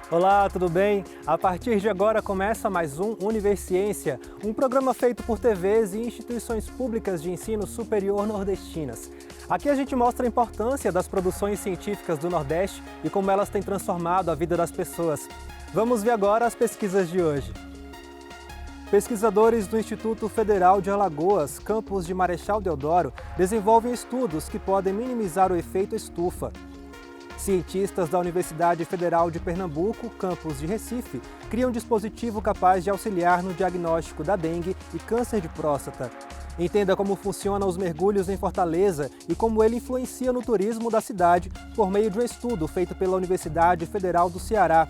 Olá, tudo bem? A partir de agora começa mais um Universiência, um programa feito por TVs e instituições públicas de ensino superior nordestinas. Aqui a gente mostra a importância das produções científicas do Nordeste e como elas têm transformado a vida das pessoas. Vamos ver agora as pesquisas de hoje. Pesquisadores do Instituto Federal de Alagoas, campus de Marechal Deodoro, desenvolvem estudos que podem minimizar o efeito estufa. Cientistas da Universidade Federal de Pernambuco, campus de Recife, criam um dispositivo capaz de auxiliar no diagnóstico da dengue e câncer de próstata. Entenda como funcionam os mergulhos em Fortaleza e como ele influencia no turismo da cidade por meio de um estudo feito pela Universidade Federal do Ceará.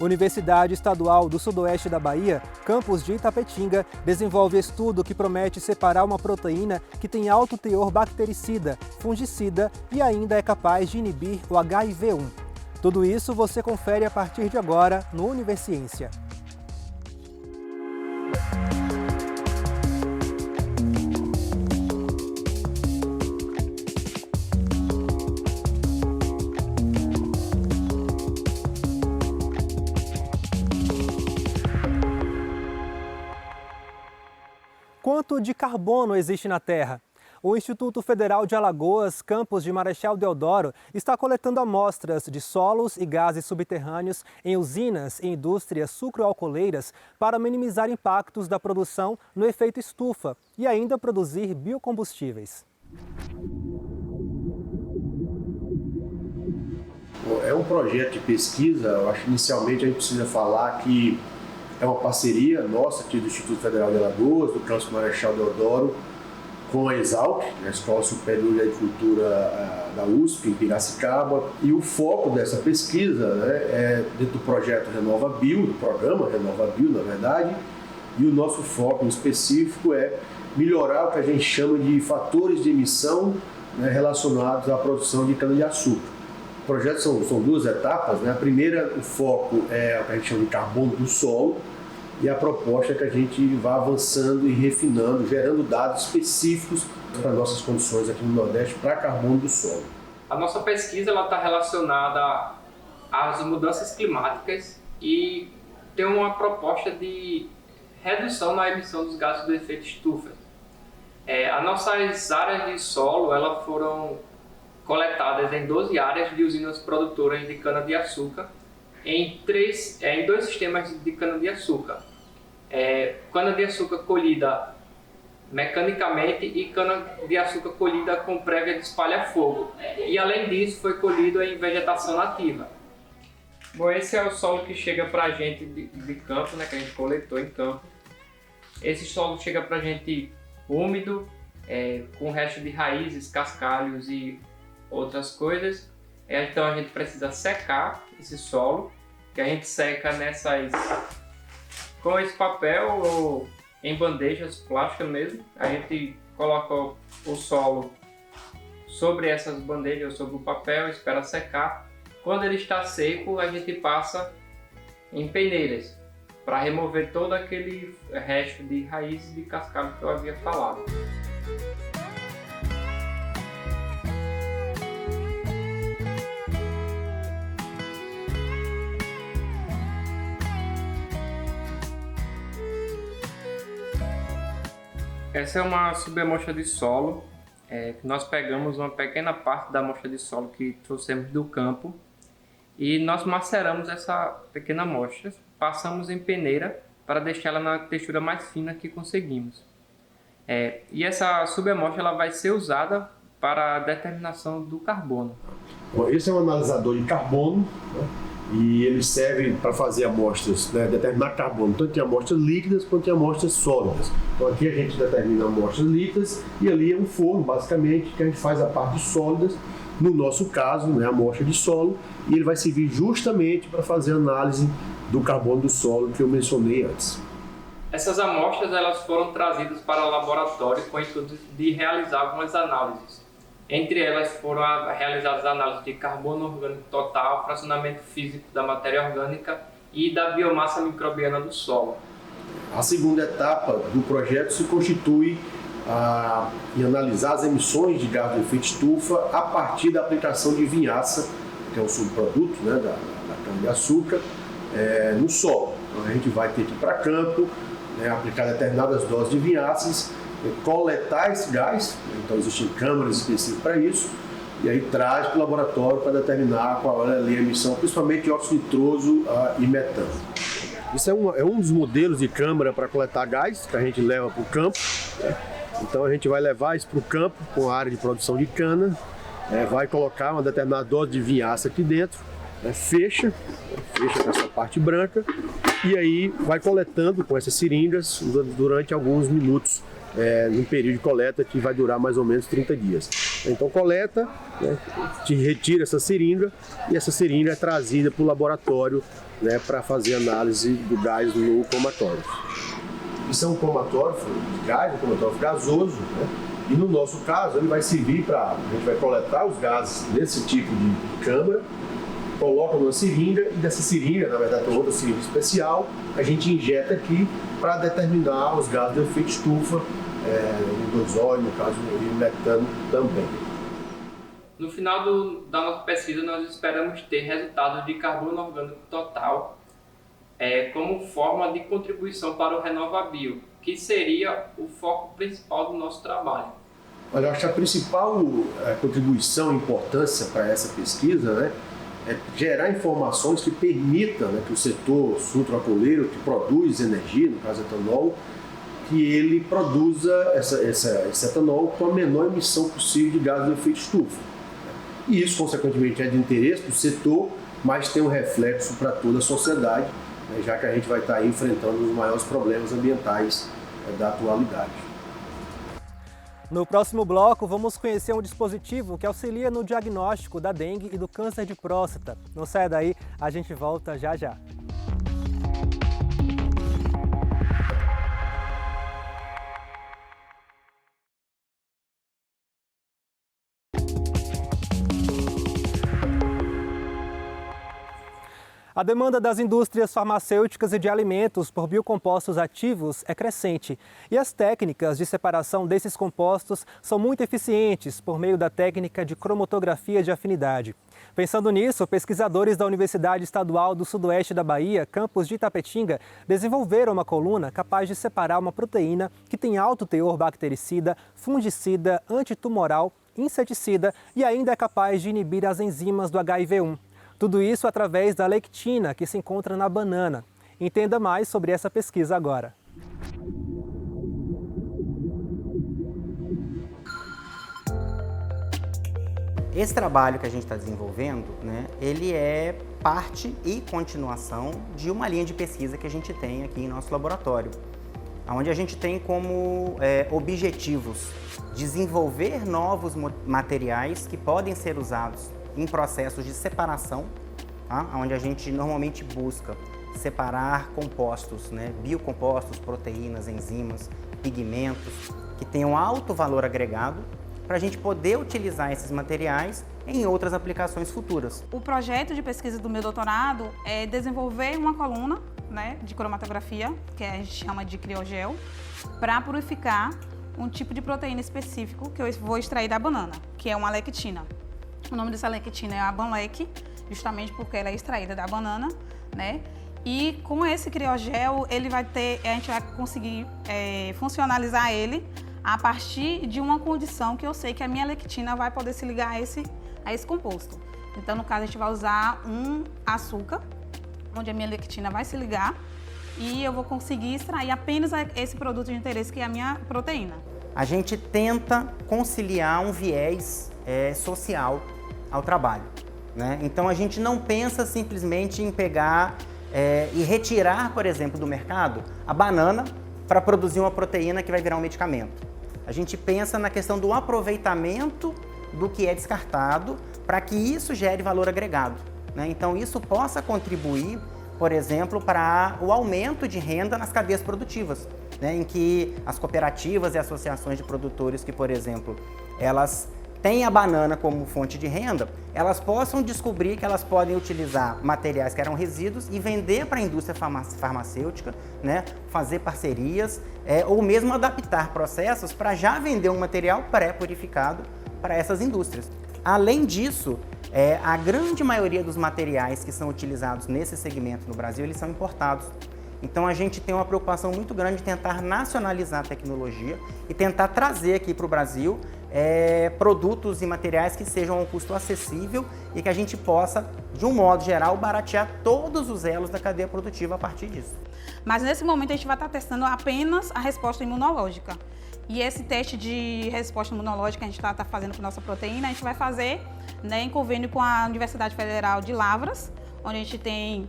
Universidade Estadual do Sudoeste da Bahia, campus de Itapetinga, desenvolve estudo que promete separar uma proteína que tem alto teor bactericida, fungicida e ainda é capaz de inibir o HIV-1. Tudo isso você confere a partir de agora no Universiência. Quanto de carbono existe na Terra? O Instituto Federal de Alagoas, campus de Marechal Deodoro, está coletando amostras de solos e gases subterrâneos em usinas e indústrias sucroalcooleiras para minimizar impactos da produção no efeito estufa e ainda produzir biocombustíveis. É um projeto de pesquisa. Eu acho que inicialmente a gente precisa falar que é uma parceria nossa aqui do Instituto Federal de Alagoas, do campus Marechal Deodoro, com a Exalc, a Escola Superior de Agricultura da USP, em Piracicaba. E o foco dessa pesquisa é dentro do projeto RenovaBio, do programa RenovaBio, na verdade, e o nosso foco em específico é melhorar o que a gente chama de fatores de emissão relacionados à produção de cana-de-açúcar. O projeto são duas etapas, né? A primeira, o foco é o que a gente chama de carbono do solo, e a proposta é que a gente vá avançando e refinando, gerando dados específicos para nossas condições aqui no Nordeste para carbono do solo. A nossa pesquisa está relacionada às mudanças climáticas e tem uma proposta de redução na emissão dos gases do efeito estufa. As nossas áreas de solo foram coletadas em 12 áreas de usinas produtoras de cana-de-açúcar em dois sistemas de cana-de-açúcar. Cana-de-açúcar colhida mecanicamente e cana-de-açúcar colhida com prévia de espalha-fogo. E além disso foi colhido em vegetação nativa. Bom, esse é o solo que chega para a gente de campo, que a gente coletou em campo. Esse solo chega para a gente úmido, com resto de raízes, cascalhos e outras coisas. Então a gente precisa secar esse solo, que a gente seca com esse papel ou em bandejas plásticas mesmo. A gente coloca o solo sobre essas bandejas, sobre o papel, espera secar. Quando ele está seco, a gente passa em peneiras para remover todo aquele resto de raízes de cascalho que eu havia falado. Essa é uma subamostra de solo, que nós pegamos uma pequena parte da amostra de solo que trouxemos do campo e nós maceramos essa pequena amostra, passamos em peneira para deixá-la na textura mais fina que conseguimos. E essa subamostra vai ser usada para a determinação do carbono. Bom, esse é um analisador de carbono, e ele serve para fazer amostras, determinar carbono, tanto em amostras líquidas quanto em amostras sólidas. Então aqui a gente determina amostras líquidas e ali é um forno, basicamente, que a gente faz a parte de sólidas, no nosso caso, a amostra de solo, e ele vai servir justamente para fazer a análise do carbono do solo que eu mencionei antes. Essas amostras foram trazidas para o laboratório com o intuito de realizar algumas análises. Entre elas foram realizadas análises de carbono orgânico total, fracionamento físico da matéria orgânica e da biomassa microbiana do solo. A segunda etapa do projeto se constitui em analisar as emissões de gás do efeito estufa a partir da aplicação de vinhaça, que é um subproduto da cana-de-açúcar, no solo. Então a gente vai ter que ir para campo, né, aplicar determinadas doses de vinhaças, coletar esse gás, então existem câmaras específicas para isso, e aí traz para o laboratório para determinar qual é ali a emissão, principalmente de óxido nitroso e metano. Isso é um dos modelos de câmara para coletar gás que a gente leva para o campo, né? Então a gente vai levar isso para o campo com a área de produção de cana, vai colocar uma determinada dose de vinhaça aqui dentro, fecha com essa parte branca e aí vai coletando com essas seringas durante alguns minutos, num período de coleta que vai durar mais ou menos 30 dias. Então coleta, te retira essa seringa e essa seringa é trazida para o laboratório, para fazer análise do gás no cromatógrafo. Isso é um cromatógrafo de gás, um cromatógrafo gasoso, e no nosso caso ele vai servir a gente vai coletar os gases desse tipo de câmara, coloca numa seringa e dessa seringa, na verdade tem outra seringa especial, a gente injeta aqui para determinar os gases de efeito estufa, o gasóleo, no caso, e o metano também. No final da nossa pesquisa, nós esperamos ter resultados de carbono orgânico total como forma de contribuição para o RenovaBio, que seria o foco principal do nosso trabalho. Olha, eu acho que a principal contribuição e importância para essa pesquisa, é gerar informações que permitam, que o setor sucroalcooleiro, que produz energia, no caso etanol, que ele produza esse etanol com a menor emissão possível de gases de efeito estufa. E isso, consequentemente, é de interesse do setor, mas tem um reflexo para toda a sociedade, já que a gente vai estar aí enfrentando os maiores problemas ambientais da atualidade. No próximo bloco, vamos conhecer um dispositivo que auxilia no diagnóstico da dengue e do câncer de próstata. Não saia daí, a gente volta já já. A demanda das indústrias farmacêuticas e de alimentos por biocompostos ativos é crescente e as técnicas de separação desses compostos são muito eficientes por meio da técnica de cromatografia de afinidade. Pensando nisso, pesquisadores da Universidade Estadual do Sudoeste da Bahia, campus de Itapetinga, desenvolveram uma coluna capaz de separar uma proteína que tem alto teor bactericida, fungicida, antitumoral, inseticida e ainda é capaz de inibir as enzimas do HIV-1. Tudo isso através da lectina, que se encontra na banana. Entenda mais sobre essa pesquisa agora. Esse trabalho que a gente está desenvolvendo, ele é parte e continuação de uma linha de pesquisa que a gente tem aqui em nosso laboratório, onde a gente tem como objetivos desenvolver novos materiais que podem ser usados em processos de separação, onde a gente normalmente busca separar compostos, biocompostos, proteínas, enzimas, pigmentos, que tenham alto valor agregado, para a gente poder utilizar esses materiais em outras aplicações futuras. O projeto de pesquisa do meu doutorado é desenvolver uma coluna de cromatografia, que a gente chama de criogel, para purificar um tipo de proteína específico que eu vou extrair da banana, que é uma lectina. O nome dessa lectina é a Banlec, justamente porque ela é extraída da banana, E com esse criogel, a gente vai conseguir funcionalizar ele a partir de uma condição que eu sei que a minha lectina vai poder se ligar a esse composto. Então, no caso, a gente vai usar um açúcar, onde a minha lectina vai se ligar, e eu vou conseguir extrair apenas esse produto de interesse, que é a minha proteína. A gente tenta conciliar um viés social ao trabalho, Então a gente não pensa simplesmente em pegar e retirar, por exemplo, do mercado a banana para produzir uma proteína que vai virar um medicamento. A gente pensa na questão do aproveitamento do que é descartado para que isso gere valor agregado, Então isso possa contribuir, por exemplo, para o aumento de renda nas cadeias produtivas, em que as cooperativas e associações de produtores que, por exemplo, elas têm a banana como fonte de renda, elas possam descobrir que elas podem utilizar materiais que eram resíduos e vender para a indústria farmacêutica, fazer parcerias ou mesmo adaptar processos para já vender um material pré-purificado para essas indústrias. Além disso, A grande maioria dos materiais que são utilizados nesse segmento no Brasil, eles são importados. Então a gente tem uma preocupação muito grande de tentar nacionalizar a tecnologia e tentar trazer aqui para o Brasil produtos e materiais que sejam a um custo acessível e que a gente possa, de um modo geral, baratear todos os elos da cadeia produtiva a partir disso. Mas nesse momento a gente vai estar testando apenas a resposta imunológica. E esse teste de resposta imunológica que a gente está fazendo com nossa proteína, a gente vai fazer, né, em convênio com a Universidade Federal de Lavras, onde a gente tem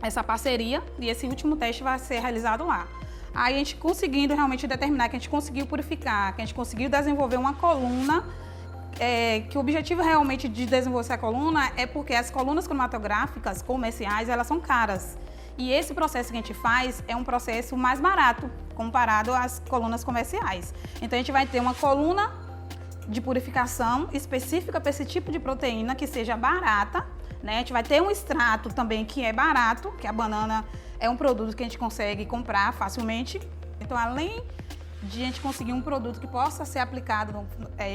essa parceria, e esse último teste vai ser realizado lá. Aí a gente conseguindo realmente determinar que a gente conseguiu purificar, que a gente conseguiu desenvolver uma coluna, que o objetivo realmente de desenvolver essa coluna é porque as colunas cromatográficas comerciais, elas são caras. E esse processo que a gente faz é um processo mais barato comparado às colunas comerciais. Então a gente vai ter uma coluna de purificação específica para esse tipo de proteína que seja barata, né? A gente vai ter um extrato também que é barato, que a banana é um produto que a gente consegue comprar facilmente. Então, além de a gente conseguir um produto que possa ser aplicado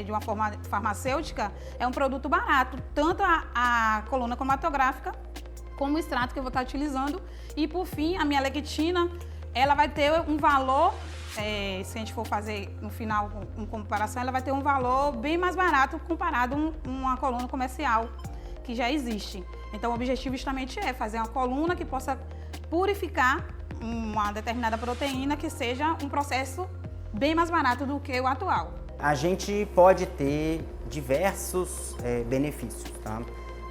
de uma forma farmacêutica, é um produto barato, tanto a coluna cromatográfica como o extrato que eu vou estar utilizando. E, por fim, a minha lectina, ela vai ter um valor, se a gente for fazer no final uma comparação, ela vai ter um valor bem mais barato comparado a uma coluna comercial que já existe. Então, o objetivo justamente é fazer uma coluna que possa purificar uma determinada proteína que seja um processo bem mais barato do que o atual. A gente pode ter diversos benefícios, tá?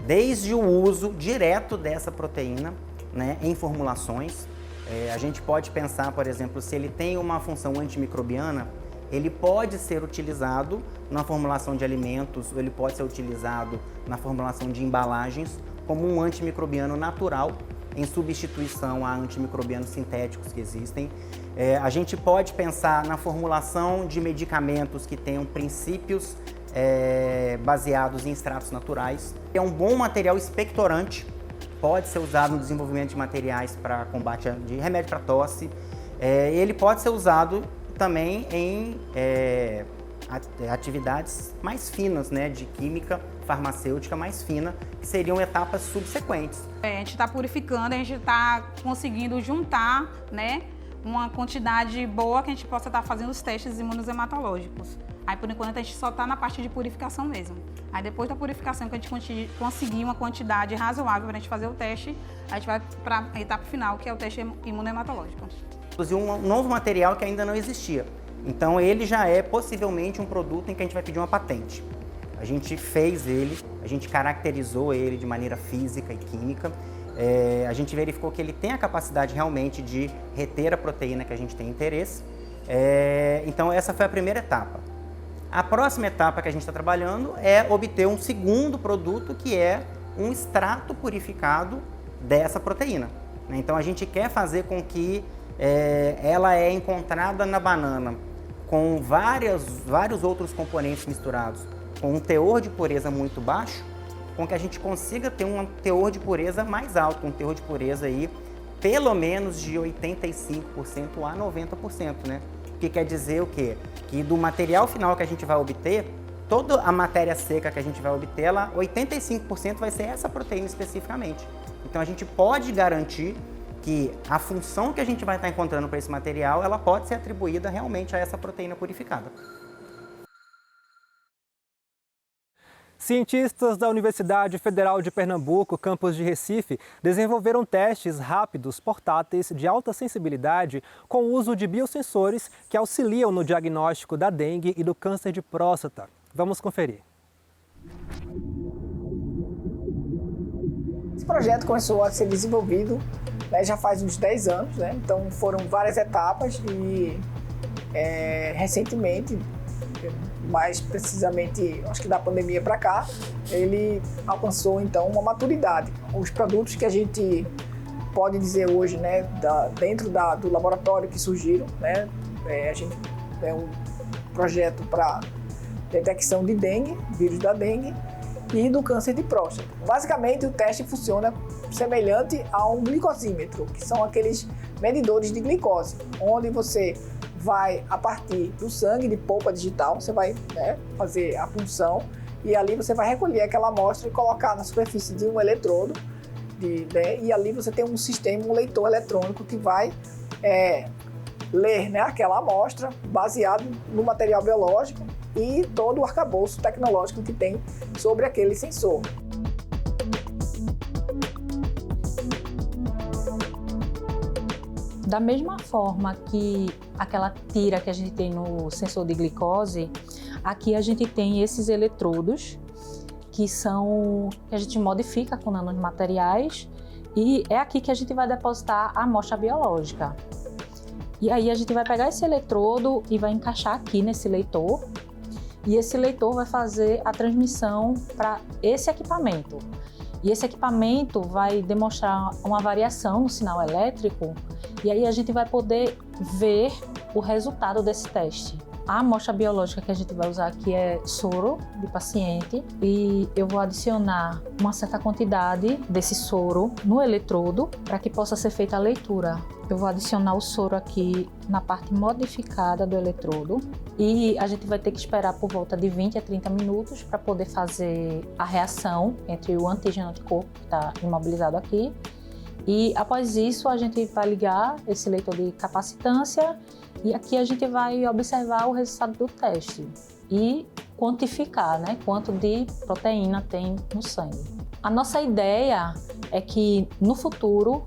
Desde o uso direto dessa proteína, né, em formulações. A gente pode pensar, por exemplo, se ele tem uma função antimicrobiana, ele pode ser utilizado na formulação de alimentos, ou ele pode ser utilizado na formulação de embalagens como um antimicrobiano natural, em substituição a antimicrobianos sintéticos que existem. A gente pode pensar na formulação de medicamentos que tenham princípios baseados em extratos naturais. É um bom material expectorante, pode ser usado no desenvolvimento de materiais para combate de remédio para tosse. Ele pode ser usado também em atividades mais finas, né, de química farmacêutica mais fina, que seriam etapas subsequentes. A gente está purificando, a gente está conseguindo juntar, né, uma quantidade boa que a gente possa estar fazendo os testes imunohematológicos. Aí, por enquanto, a gente só está na parte de purificação mesmo. Aí, depois da purificação, que a gente conseguir uma quantidade razoável para a gente fazer o teste, a gente vai para a etapa final, que é o teste imunohematológico. Inclusive, um novo material que ainda não existia. Então, ele já é possivelmente um produto em que a gente vai pedir uma patente. A gente fez ele, a gente caracterizou ele de maneira física e química. A gente verificou que ele tem a capacidade realmente de reter a proteína que a gente tem interesse. Então, essa foi a primeira etapa. A próxima etapa que a gente está trabalhando é obter um segundo produto, que é um extrato purificado dessa proteína. Então, a gente quer fazer com que ela é encontrada na banana com vários outros componentes misturados, com um teor de pureza muito baixo, com que a gente consiga ter um teor de pureza mais alto, um teor de pureza aí pelo menos de 85% a 90%, né? O que quer dizer o quê? Que do material final que a gente vai obter, toda a matéria seca que a gente vai obter, ela 85% vai ser essa proteína especificamente. Então a gente pode garantir que a função que a gente vai estar encontrando para esse material, ela pode ser atribuída realmente a essa proteína purificada. Cientistas da Universidade Federal de Pernambuco, campus de Recife, desenvolveram testes rápidos portáteis de alta sensibilidade com o uso de biosensores que auxiliam no diagnóstico da dengue e do câncer de próstata. Vamos conferir. Esse projeto começou a ser desenvolvido, né, já faz uns 10 anos, né? Então foram várias etapas e recentemente, mais precisamente, acho que da pandemia para cá, ele alcançou então uma maturidade. Os produtos que a gente pode dizer hoje, né, dentro do laboratório que surgiram, né, a gente é um projeto para detecção de dengue, vírus da dengue e do câncer de próstata. Basicamente, o teste funciona semelhante a um glicosímetro, que são aqueles medidores de glicose, onde você vai, a partir do sangue de polpa digital, você vai, né, fazer a punção e ali você vai recolher aquela amostra e colocar na superfície de um eletrodo, né? E ali você tem um sistema, um leitor eletrônico que vai ler, né, aquela amostra baseado no material biológico e todo o arcabouço tecnológico que tem sobre aquele sensor. Da mesma forma que aquela tira que a gente tem no sensor de glicose, aqui a gente tem esses eletrodos que a gente modifica com nanomateriais e é aqui que a gente vai depositar a amostra biológica. E aí a gente vai pegar esse eletrodo e vai encaixar aqui nesse leitor e esse leitor vai fazer a transmissão para esse equipamento. E esse equipamento vai demonstrar uma variação no sinal elétrico e aí a gente vai poder ver o resultado desse teste. A amostra biológica que a gente vai usar aqui é soro de paciente e eu vou adicionar uma certa quantidade desse soro no eletrodo para que possa ser feita a leitura. Eu vou adicionar o soro aqui na parte modificada do eletrodo e a gente vai ter que esperar por volta de 20 a 30 minutos para poder fazer a reação entre o antígeno e o anticorpo que está imobilizado aqui. E após isso a gente vai ligar esse leitor de capacitância e aqui a gente vai observar o resultado do teste e quantificar, né, quanto de proteína tem no sangue. A nossa ideia é que no futuro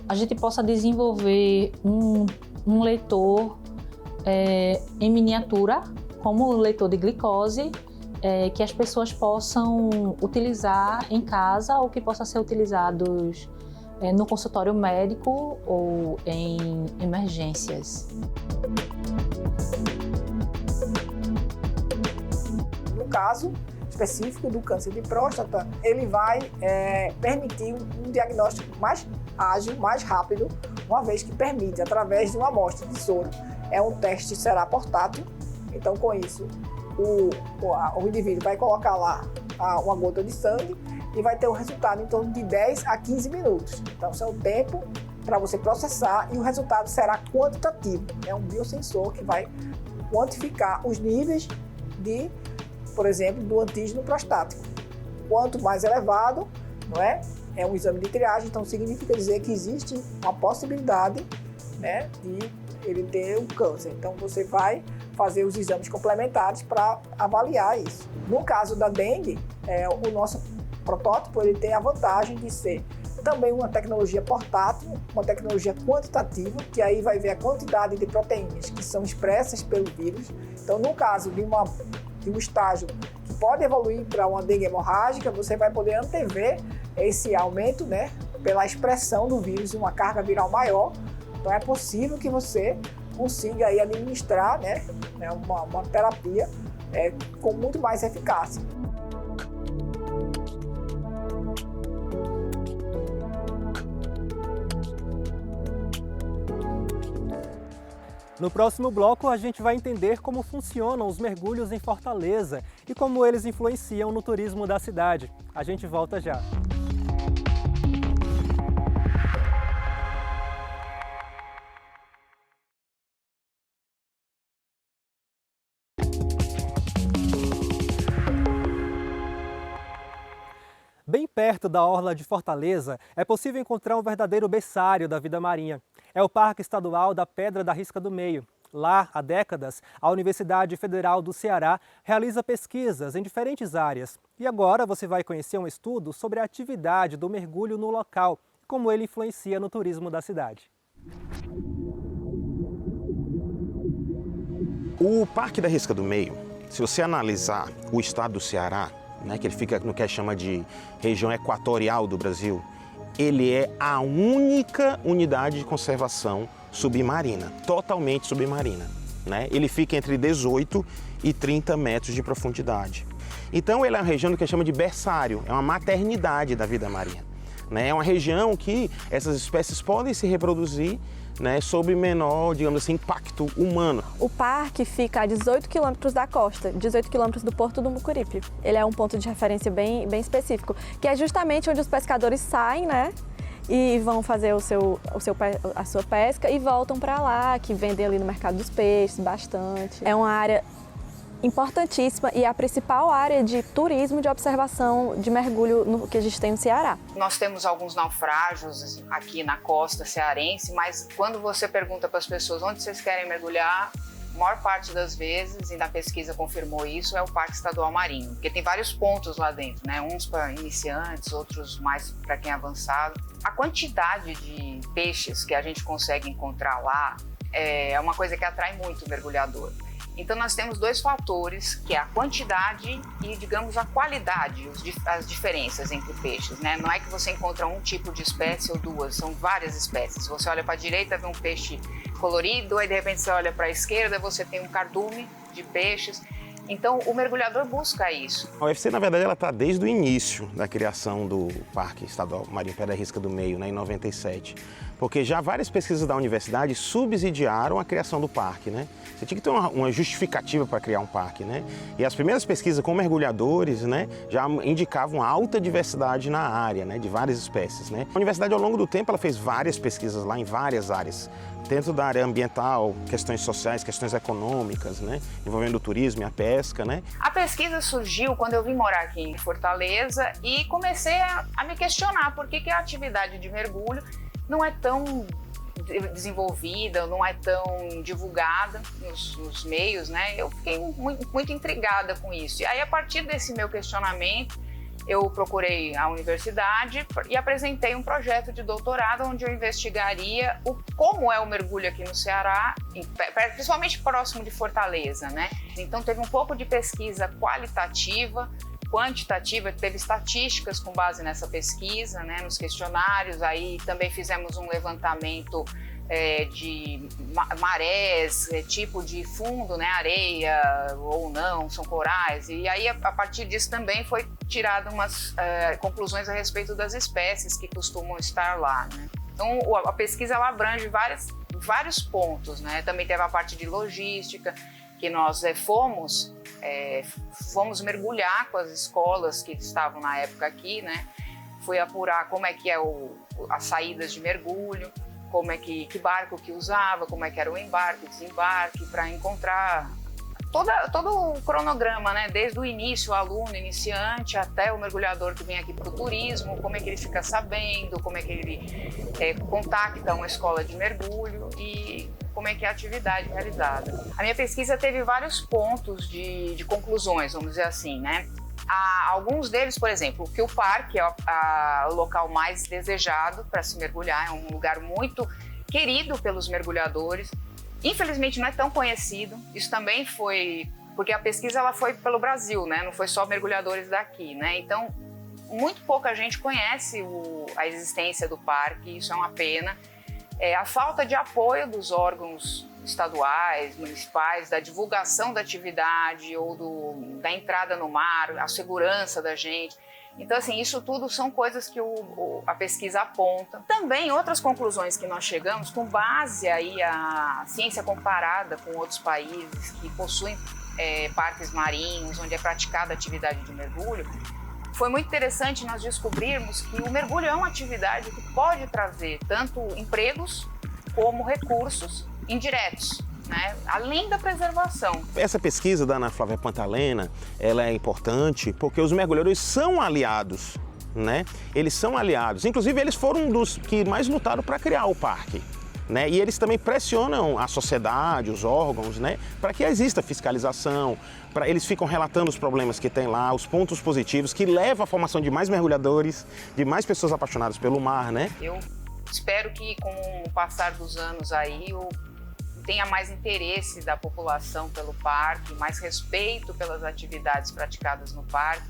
a gente possa desenvolver um leitor em miniatura, como o leitor de glicose, que as pessoas possam utilizar em casa ou que possam ser utilizados no consultório médico ou em emergências. No caso específico do câncer de próstata, ele vai permitir um diagnóstico mais ágil, mais rápido, uma vez que permite, através de uma amostra de soro. Um teste será portátil, então com isso o indivíduo vai colocar lá uma gota de sangue e vai ter o resultado em torno de 10 a 15 minutos. Então, esse é o tempo para você processar e o resultado será quantitativo. É um biosensor que vai quantificar os níveis por exemplo, do antígeno prostático. Quanto mais elevado, não é? É um exame de triagem, então significa dizer que existe uma possibilidade, né, de ele ter um câncer. Então, você vai fazer os exames complementares para avaliar isso. No caso da dengue, o nosso protótipo ele tem a vantagem de ser também uma tecnologia portátil, uma tecnologia quantitativa, que aí vai ver a quantidade de proteínas que são expressas pelo vírus. Então, no caso de um estágio que pode evoluir para uma dengue hemorrágica, você vai poder antever esse aumento, né, pela expressão do vírus em uma carga viral maior. Então, é possível que você consiga aí administrar, né, uma terapia com muito mais eficácia. No próximo bloco, a gente vai entender como funcionam os mergulhos em Fortaleza e como eles influenciam no turismo da cidade. A gente volta já. Bem perto da orla de Fortaleza, é possível encontrar um verdadeiro berçário da vida marinha. É o Parque Estadual da Pedra da Risca do Meio. Lá, há décadas, a Universidade Federal do Ceará realiza pesquisas em diferentes áreas. E agora você vai conhecer um estudo sobre a atividade do mergulho no local e como ele influencia no turismo da cidade. O Parque da Risca do Meio, se você analisar o estado do Ceará, né, que ele fica no que a gente chama de região equatorial do Brasil, ele é a única unidade de conservação submarina, totalmente submarina, né? Ele fica entre 18 e 30 metros de profundidade. Então, ele é uma região que a gente chama de berçário, é uma maternidade da vida marinha, né? É uma região que essas espécies podem se reproduzir, né, sob menor, digamos assim, impacto humano. O parque fica a 18 quilômetros da costa, 18 quilômetros do Porto do Mucuripe. Ele é um ponto de referência bem específico, que é justamente onde os pescadores saem, né, e vão fazer a sua pesca e voltam para lá, que vendem ali no mercado dos peixes bastante. É uma área importantíssima e é a principal área de turismo de observação de mergulho que a gente tem no Ceará. Nós temos alguns naufrágios aqui na costa cearense, mas quando você pergunta para as pessoas onde vocês querem mergulhar, a maior parte das vezes, e na pesquisa confirmou isso, é o Parque Estadual Marinho, porque tem vários pontos lá dentro, né? Uns para iniciantes, outros mais para quem é avançado. A quantidade de peixes que a gente consegue encontrar lá é uma coisa que atrai muito o mergulhador. Então nós temos dois fatores, que é a quantidade e, digamos, a qualidade, as diferenças entre peixes, né? Não é que você encontra um tipo de espécie ou duas, são várias espécies. Você olha para a direita, vê um peixe colorido, aí de repente você olha para a esquerda, você tem um cardume de peixes. Então o mergulhador busca isso. A UFC, na verdade, ela está desde o início da criação do Parque Estadual Marinho Pé da Risca do Meio, né, em 97. Porque já várias pesquisas da universidade subsidiaram a criação do parque, né? Você tinha que ter uma justificativa para criar um parque, né? E as primeiras pesquisas com mergulhadores, né, já indicavam alta diversidade na área, né, de várias espécies, né? A universidade, ao longo do tempo, ela fez várias pesquisas lá em várias áreas, dentro da área ambiental, questões sociais, questões econômicas, né, envolvendo o turismo e a pesca, né? A pesquisa surgiu quando eu vim morar aqui em Fortaleza e comecei a me questionar por que a atividade de mergulho não é tão desenvolvida, não é tão divulgada nos meios, né? Eu fiquei muito intrigada com isso. E aí, a partir desse meu questionamento, eu procurei a universidade e apresentei um projeto de doutorado onde eu investigaria como é o mergulho aqui no Ceará, principalmente próximo de Fortaleza, né? Então teve um pouco de pesquisa qualitativa, quantitativa, teve estatísticas com base nessa pesquisa, né, nos questionários. Aí também fizemos um levantamento de marés, tipo de fundo, né, areia ou não, são corais. E aí, a partir disso também foi tirada umas conclusões a respeito das espécies que costumam estar lá, né? Então a pesquisa ela abrange vários pontos, né? Também teve a parte de logística, que nós fomos mergulhar com as escolas que estavam na época aqui, né? Fui apurar como é que é as saídas de mergulho, como é que barco que usava, como é que era o embarque, desembarque, para encontrar todo o cronograma, né? Desde o início, o aluno iniciante, até o mergulhador que vem aqui para o turismo, como é que ele fica sabendo, como é que ele contacta uma escola de mergulho e como é que é a atividade realizada. A minha pesquisa teve vários pontos de conclusões, vamos dizer assim, né? Alguns deles, por exemplo, que o parque é o local mais desejado para se mergulhar, é um lugar muito querido pelos mergulhadores. Infelizmente não é tão conhecido, isso também foi porque a pesquisa ela foi pelo Brasil, né? Não foi só mergulhadores daqui, né? Então, muito pouca gente conhece a existência do parque, isso é uma pena. A falta de apoio dos órgãos estaduais, municipais, da divulgação da atividade ou da entrada no mar, a segurança da gente. Então, assim, isso tudo são coisas que a pesquisa aponta. Também outras conclusões que nós chegamos com base aí a ciência comparada com outros países que possuem parques marinhos, onde é praticada a atividade de mergulho. Foi muito interessante nós descobrirmos que o mergulho é uma atividade que pode trazer tanto empregos como recursos indiretos, né? Além da preservação. Essa pesquisa da Ana Flávia Pantalena, ela é importante porque os mergulhadores são aliados, né? Eles são aliados. Inclusive, eles foram um dos que mais lutaram para criar o parque, né? E eles também pressionam a sociedade, os órgãos, né, para que exista fiscalização. Eles ficam relatando os problemas que tem lá, os pontos positivos, que levam à formação de mais mergulhadores, de mais pessoas apaixonadas pelo mar, né? Eu espero que com o passar dos anos aí tenha mais interesse da população pelo parque, mais respeito pelas atividades praticadas no parque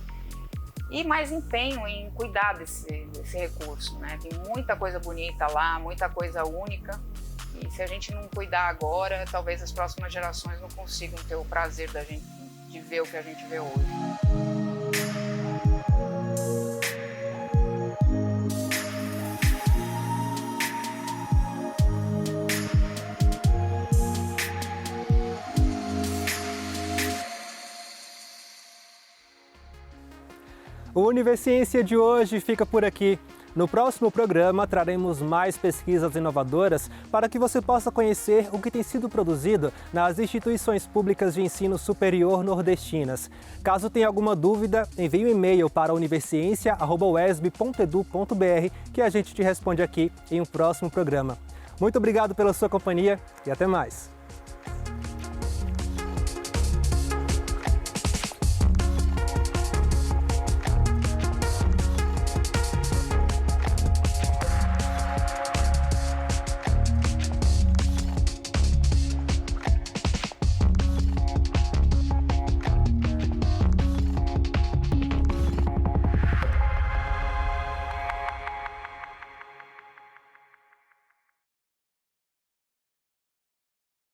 e mais empenho em cuidar desse recurso, né? Tem muita coisa bonita lá, muita coisa única, e se a gente não cuidar agora, talvez as próximas gerações não consigam ter o prazer de ver o que a gente vê hoje. O Universiência de hoje fica por aqui. No próximo programa, traremos mais pesquisas inovadoras para que você possa conhecer o que tem sido produzido nas instituições públicas de ensino superior nordestinas. Caso tenha alguma dúvida, envie um e-mail para universiencia@uesb.edu.br que a gente te responde aqui em um próximo programa. Muito obrigado pela sua companhia e até mais.